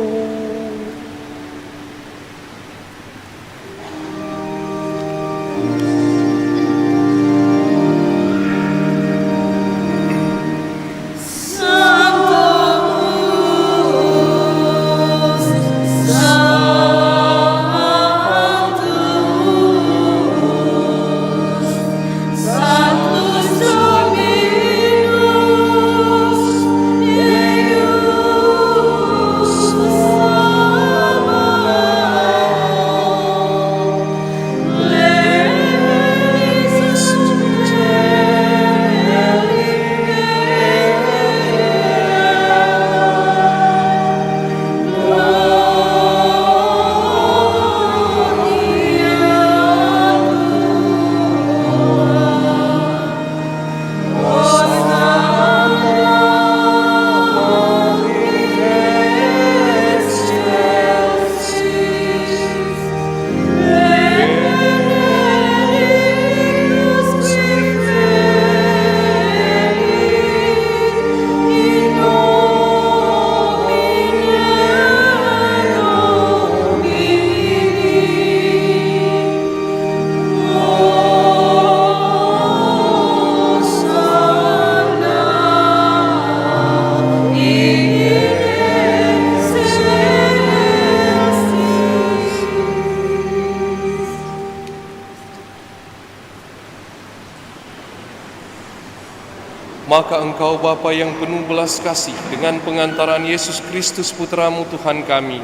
Maka Engkau Bapa yang penuh belas kasih, dengan pengantaran Yesus Kristus Putra-Mu Tuhan kami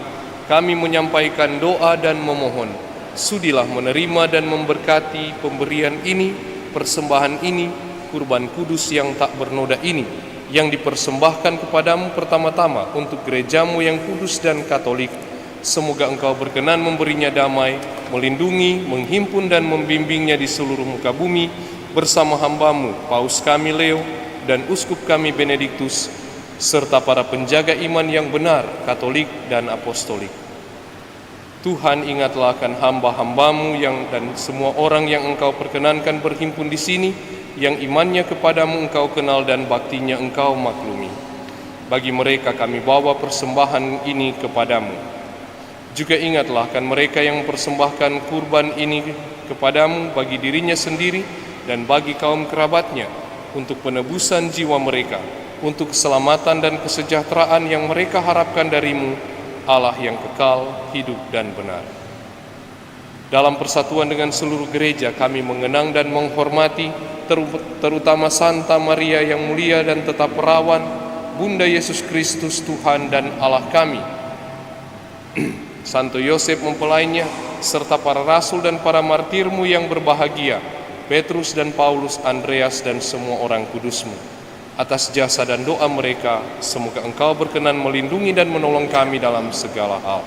menyampaikan doa dan memohon, sudilah menerima dan memberkati pemberian ini, persembahan ini, kurban kudus yang tak bernoda ini, yang dipersembahkan kepadamu pertama-tama untuk gerejamu yang kudus dan katolik, Semoga Engkau berkenan memberinya damai, melindungi, menghimpun dan membimbingnya di seluruh muka bumi, bersama hamba-Mu, Paus kami Leo, dan Uskup kami Benediktus, serta para penjaga iman yang benar, Katolik dan Apostolik. Tuhan, ingatlah akan hamba-hamba-Mu dan semua orang yang Engkau perkenankan berhimpun di sini, yang imannya kepadamu Engkau kenal dan baktinya Engkau maklumi. Bagi mereka kami bawa persembahan ini kepadamu. Juga ingatlah akan mereka yang mempersembahkan kurban ini kepadamu bagi dirinya sendiri dan bagi kaum kerabatnya, untuk penebusan jiwa mereka, untuk keselamatan dan kesejahteraan yang mereka harapkan darimu, Allah yang kekal, hidup dan benar. Dalam persatuan dengan seluruh gereja kami mengenang dan menghormati terutama Santa Maria yang mulia dan tetap perawan, Bunda Yesus Kristus Tuhan dan Allah kami, Santo Yosef mempelainya, serta para rasul dan para martirmu yang berbahagia, Petrus dan Paulus, Andreas dan semua orang kudusmu. Atas jasa dan doa mereka, semoga Engkau berkenan melindungi dan menolong kami dalam segala hal.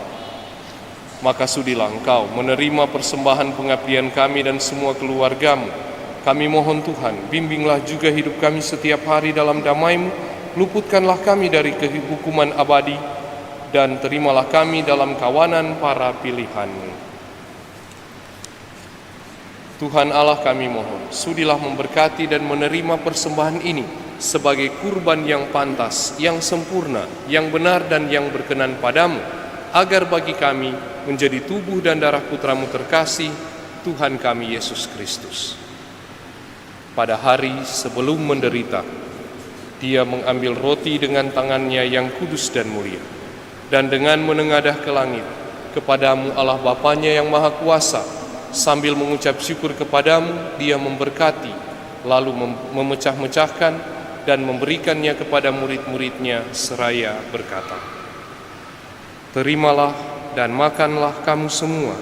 Maka sudilah Engkau menerima persembahan pengabdian kami dan semua keluargamu. Kami mohon Tuhan, bimbinglah juga hidup kami setiap hari dalam damai-Mu, luputkanlah kami dari kehukuman abadi, dan terimalah kami dalam kawanan para pilihan-Mu. Tuhan Allah kami mohon, sudilah memberkati dan menerima persembahan ini sebagai kurban yang pantas, yang sempurna, yang benar dan yang berkenan padamu, agar bagi kami menjadi tubuh dan darah Putra-Mu terkasih, Tuhan kami Yesus Kristus. Pada hari sebelum menderita, Dia mengambil roti dengan tangannya yang kudus dan mulia, dan dengan menengadah ke langit, kepadamu Allah Bapanya yang Maha Kuasa, sambil mengucap syukur kepadamu, Dia memberkati, lalu memecah-mecahkan dan memberikannya kepada murid-muridnya seraya berkata, "Terimalah dan makanlah kamu semua,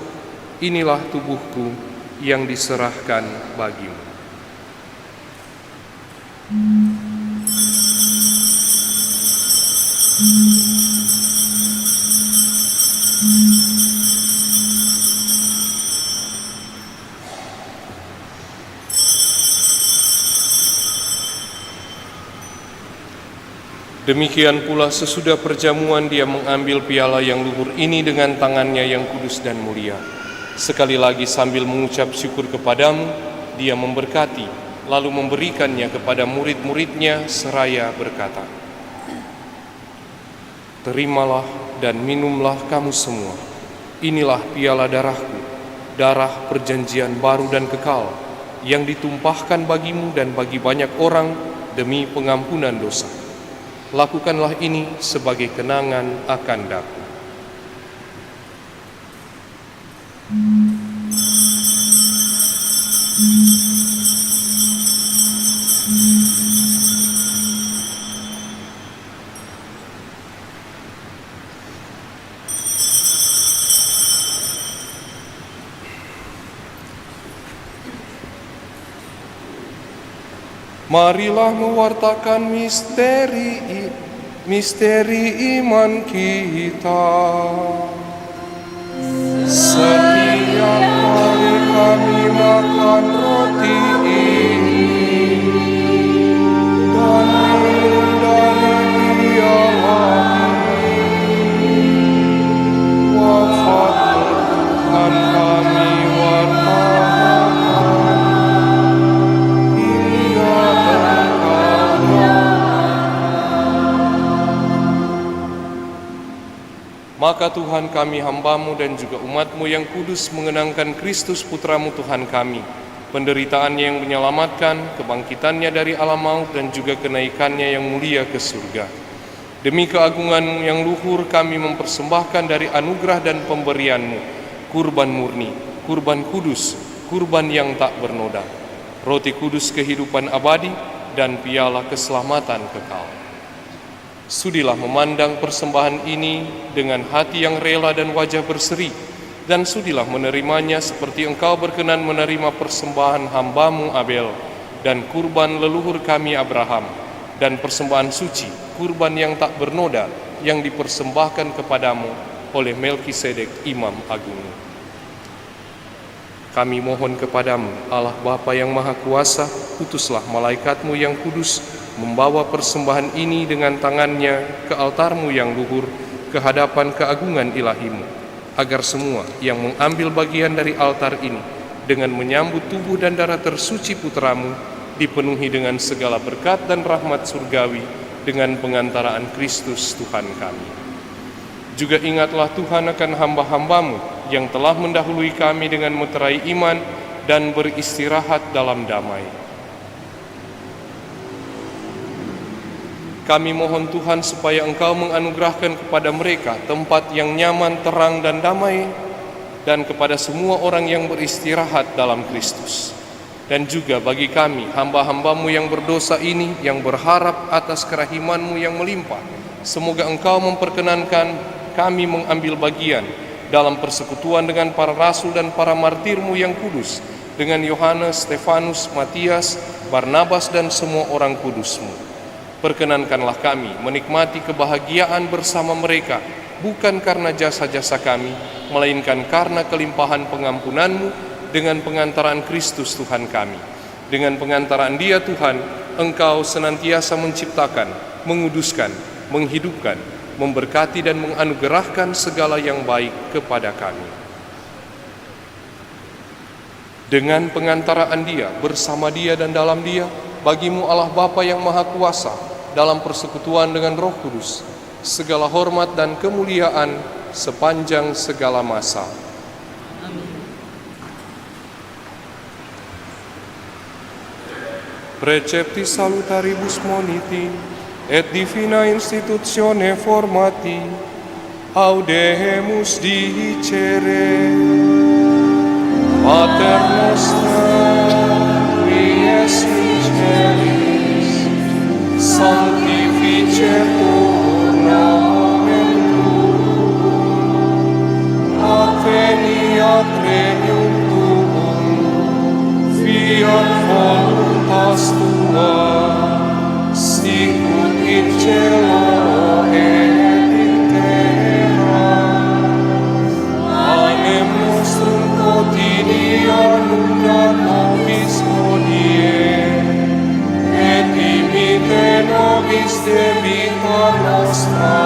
inilah tubuhku yang diserahkan bagimu." Demikian pula sesudah perjamuan Dia mengambil piala yang luhur ini dengan tangannya yang kudus dan mulia. Sekali lagi sambil mengucap syukur kepadamu, Dia memberkati, lalu memberikannya kepada murid-muridnya seraya berkata, "Terimalah dan minumlah kamu semua. Inilah piala darahku, darah perjanjian baru dan kekal, yang ditumpahkan bagimu dan bagi banyak orang demi pengampunan dosa. Lakukanlah ini sebagai kenangan akan daku." Marilah mewartakan misteri iman kita. Setiap kali kami makan roti ini dan minum dari piala ini, wafat Tuhan kami wartakan. Maka Tuhan kami hamba-Mu dan juga umat-Mu yang kudus mengenangkan Kristus Putra-Mu Tuhan kami, penderitaannya yang menyelamatkan, kebangkitannya dari alam maut dan juga kenaikannya yang mulia ke surga. Demi keagungan-Mu yang luhur kami mempersembahkan dari anugerah dan pemberian-Mu, kurban murni, kurban kudus, kurban yang tak bernoda, roti kudus kehidupan abadi dan piala keselamatan kekal. Sudilah memandang persembahan ini dengan hati yang rela dan wajah berseri, dan sudilah menerimanya seperti Engkau berkenan menerima persembahan hamba-Mu Abel dan kurban leluhur kami Abraham, dan persembahan suci, kurban yang tak bernoda yang dipersembahkan kepadamu, oleh Melkisedek Imam Agung. Kami mohon kepadamu, Allah Bapa yang Maha Kuasa, utuslah malaikat-Mu yang kudus, membawa persembahan ini dengan tangannya ke altar-Mu yang luhur, ke hadapan keagungan ilahi-Mu, agar semua yang mengambil bagian dari altar ini, dengan menyambut tubuh dan darah tersuci putra-Mu, dipenuhi dengan segala berkat dan rahmat surgawi, dengan pengantaraan Kristus Tuhan kami. Juga ingatlah Tuhan akan hamba-hamba-Mu yang telah mendahului kami dengan meterai iman dan beristirahat dalam damai. Kami mohon Tuhan supaya Engkau menganugerahkan kepada mereka tempat yang nyaman, terang, dan damai, dan kepada semua orang yang beristirahat dalam Kristus. Dan juga bagi kami, hamba-hamba-Mu yang berdosa ini, yang berharap atas kerahiman-Mu yang melimpah, semoga Engkau memperkenankan kami mengambil bagian dalam persekutuan dengan para rasul dan para martir-Mu yang kudus, dengan Yohanes, Stefanus, Matias, Barnabas, dan semua orang kudus-Mu. Perkenankanlah kami menikmati kebahagiaan bersama mereka, bukan karena jasa-jasa kami, melainkan karena kelimpahan pengampunan-Mu, dengan pengantaran Kristus Tuhan kami. Dengan pengantaran Dia Tuhan, Engkau senantiasa menciptakan, menguduskan, menghidupkan, memberkati dan menganugerahkan segala yang baik kepada kami. Dengan pengantaraan Dia, bersama Dia dan dalam Dia, bagi-Mu Allah Bapa yang Maha Kuasa, dalam persekutuan dengan Roh Kudus, segala hormat dan kemuliaan sepanjang segala masa. Precepti salutaribus moniti, et divina institutione formati, audemus dicere. Pater noster, qui es in celis, sanctificetur nomen tuum, adveniat regnum tuum, fiat voluntas tua, sicut in cielo et in terra. Panem nostrum quotidianum da nobis hodie, et dimite nobis debita nostra,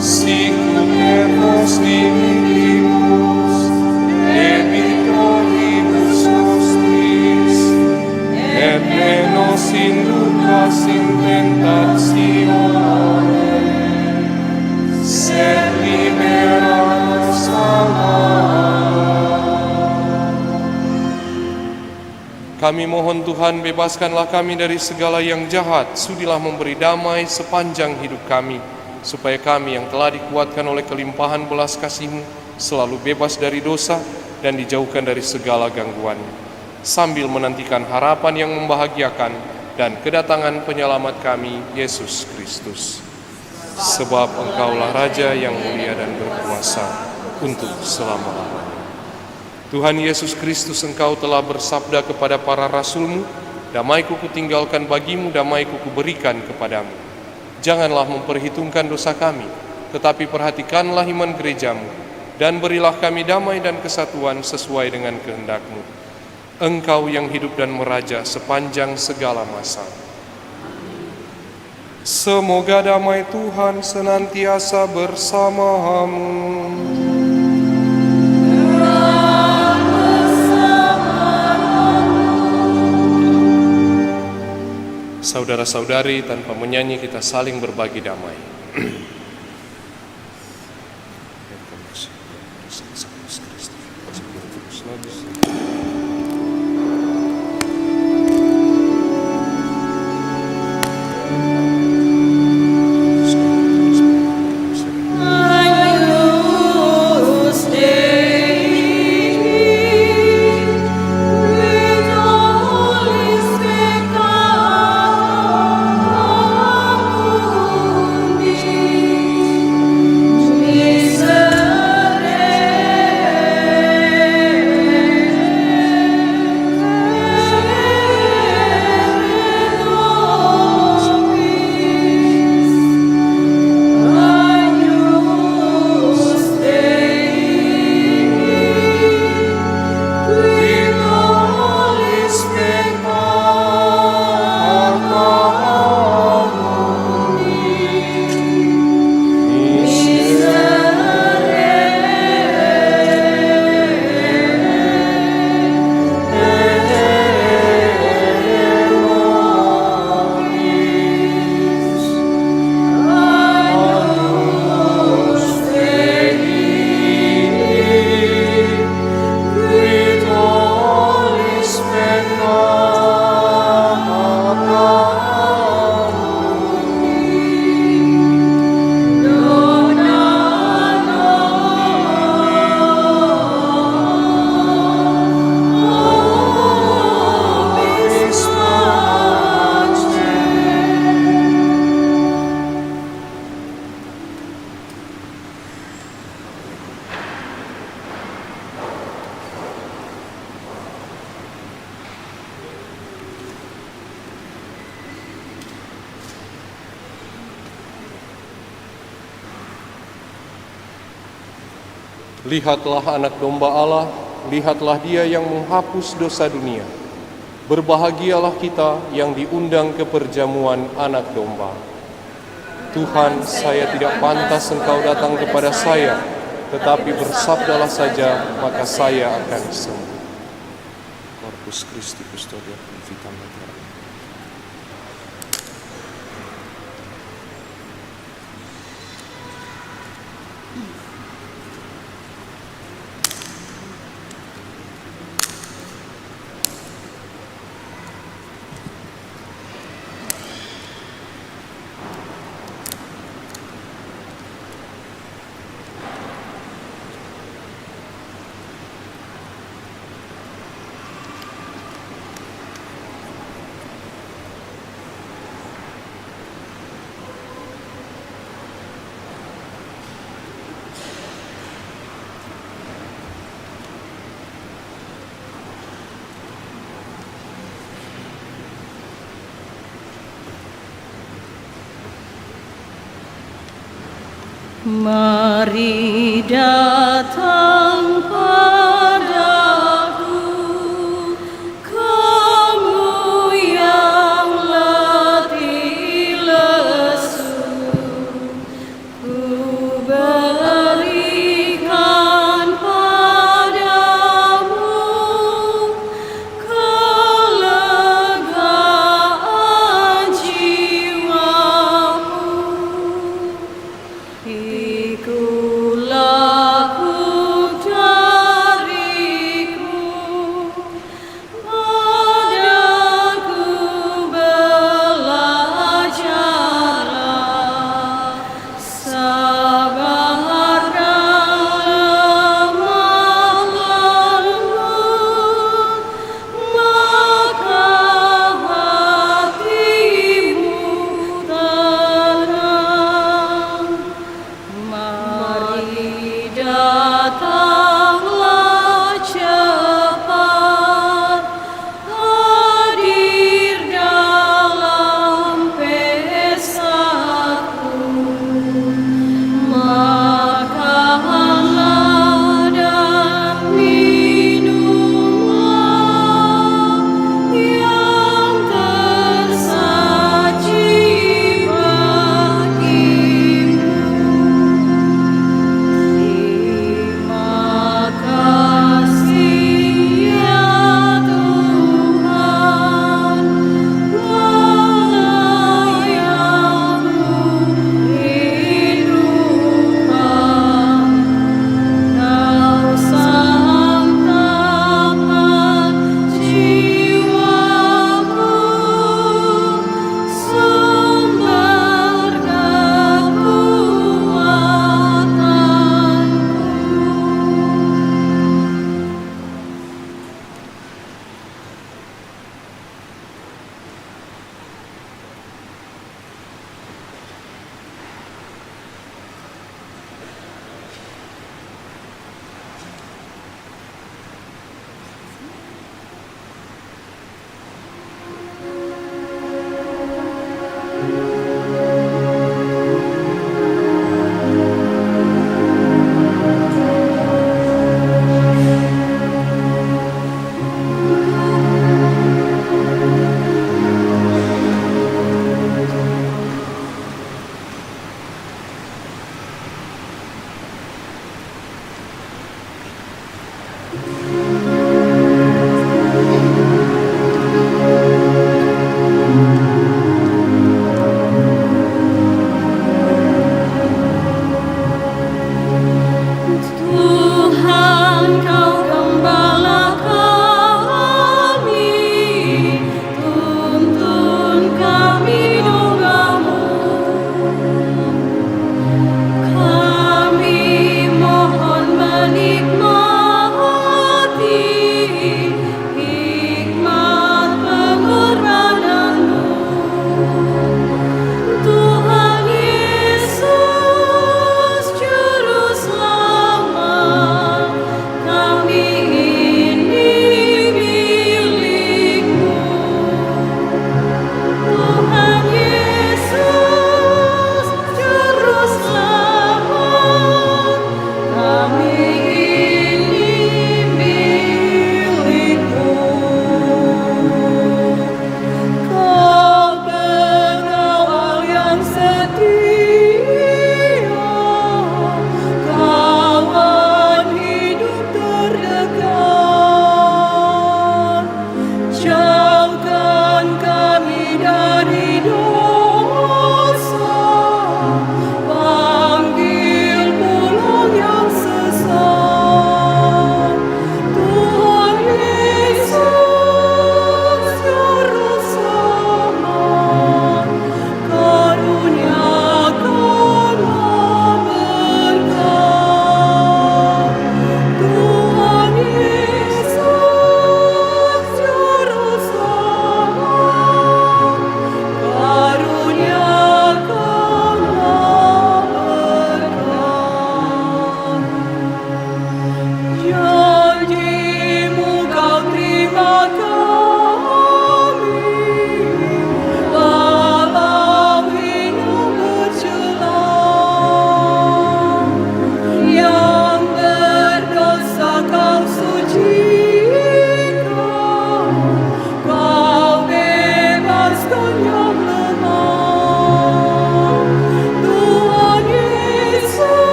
sicut et nos dimittimus debitoribus nostris, et ne nos inducas in tentatione, sed libera nos a malo. Kami mohon Tuhan, bebaskanlah kami dari segala yang jahat, sudilah memberi damai sepanjang hidup kami, supaya kami yang telah dikuatkan oleh kelimpahan belas kasih-Mu selalu bebas dari dosa dan dijauhkan dari segala gangguan, sambil menantikan harapan yang membahagiakan dan kedatangan penyelamat kami, Yesus Kristus. Sebab Engkaulah Raja yang mulia dan berkuasa untuk selama-lamanya. Tuhan Yesus Kristus, Engkau telah bersabda kepada para rasul-Mu, damai-Ku kutinggalkan bagimu, damai-Ku kuberikan kepadamu. Janganlah memperhitungkan dosa kami, tetapi perhatikanlah iman gereja-Mu, dan berilah kami damai dan kesatuan sesuai dengan kehendak-Mu. Engkau yang hidup dan meraja sepanjang segala masa. Semoga damai Tuhan senantiasa bersamamu. Saudara-saudari, tanpa menyanyi kita saling berbagi damai. Amen. Lihatlah anak domba Allah, lihatlah Dia yang menghapus dosa dunia. Berbahagialah kita yang diundang ke perjamuan anak domba. Tuhan, saya tidak pantas Engkau datang kepada saya, tetapi bersabdalah saja, maka saya akan sembuh. Corpus Christi Custodia Vitam Aeternam. Mari datang padaku, kamu yang letih lesu, ku berikan padamu kelegaan jiwamu. Ikut lakukan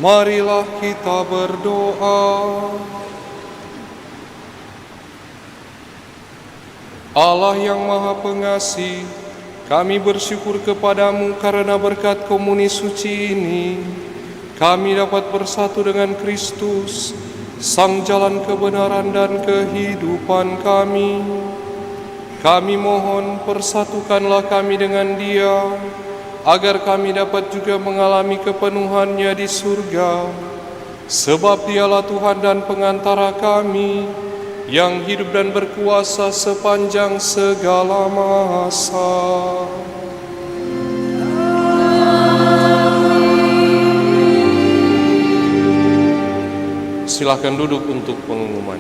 Marilah kita berdoa. Allah yang Maha Pengasih, kami bersyukur kepadamu karena berkat komuni suci ini, kami dapat bersatu dengan Kristus, Sang Jalan kebenaran dan kehidupan kami. Kami mohon persatukanlah kami dengan Dia, agar kami dapat juga mengalami kepenuhannya di surga. Sebab Dialah Tuhan dan pengantara kami, yang hidup dan berkuasa sepanjang segala masa. Silakan duduk untuk pengumuman.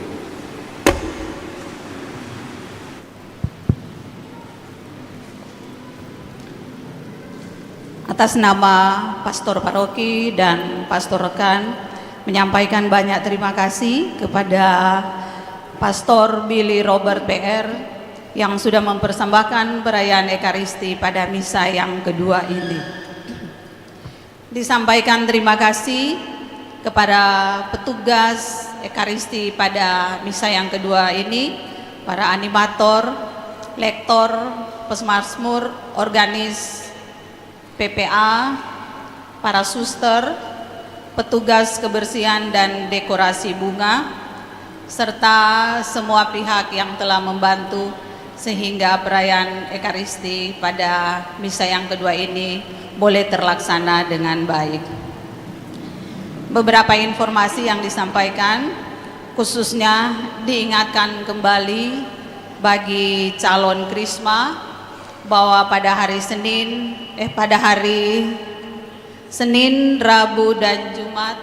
Atas nama Pastor Paroki dan Pastor Rekan, menyampaikan banyak terima kasih kepada Pastor Billy Robert PR yang sudah mempersembahkan perayaan Ekaristi pada misa yang kedua ini. Disampaikan terima kasih kepada petugas Ekaristi pada misa yang kedua ini, para animator, lektor, pesmazmur, organis PPA, para suster, petugas kebersihan dan dekorasi bunga, serta semua pihak yang telah membantu sehingga perayaan Ekaristi pada misa yang kedua ini boleh terlaksana dengan baik. Beberapa informasi yang disampaikan, khususnya diingatkan kembali bagi calon Krisma bahwa pada hari Senin, Rabu, dan Jumat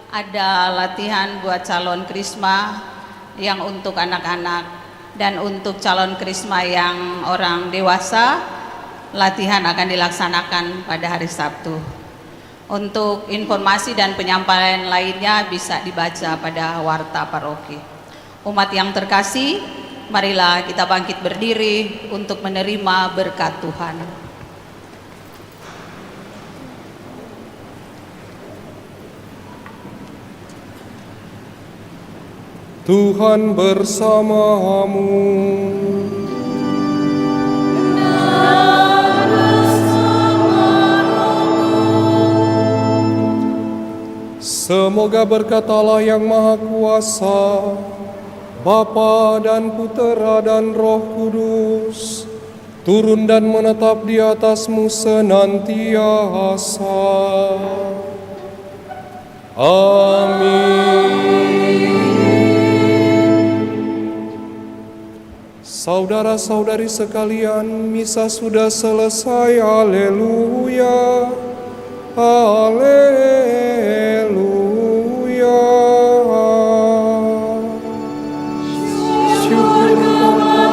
ada latihan buat calon Krisma yang untuk anak-anak, dan untuk calon Krisma yang orang dewasa latihan akan dilaksanakan pada hari Sabtu. Untuk informasi dan penyampaian lainnya bisa dibaca pada warta paroki. Umat yang terkasih, marilah kita bangkit berdiri untuk menerima berkat Tuhan. Tuhan bersamamu. Semoga berkat Allah yang Maha Kuasa, Bapa dan Putera dan Roh Kudus, turun dan menetap di atasmu senantiasa. Amin. Saudara-saudari sekalian, misa sudah selesai. Haleluya, haleluya. Syukur kepada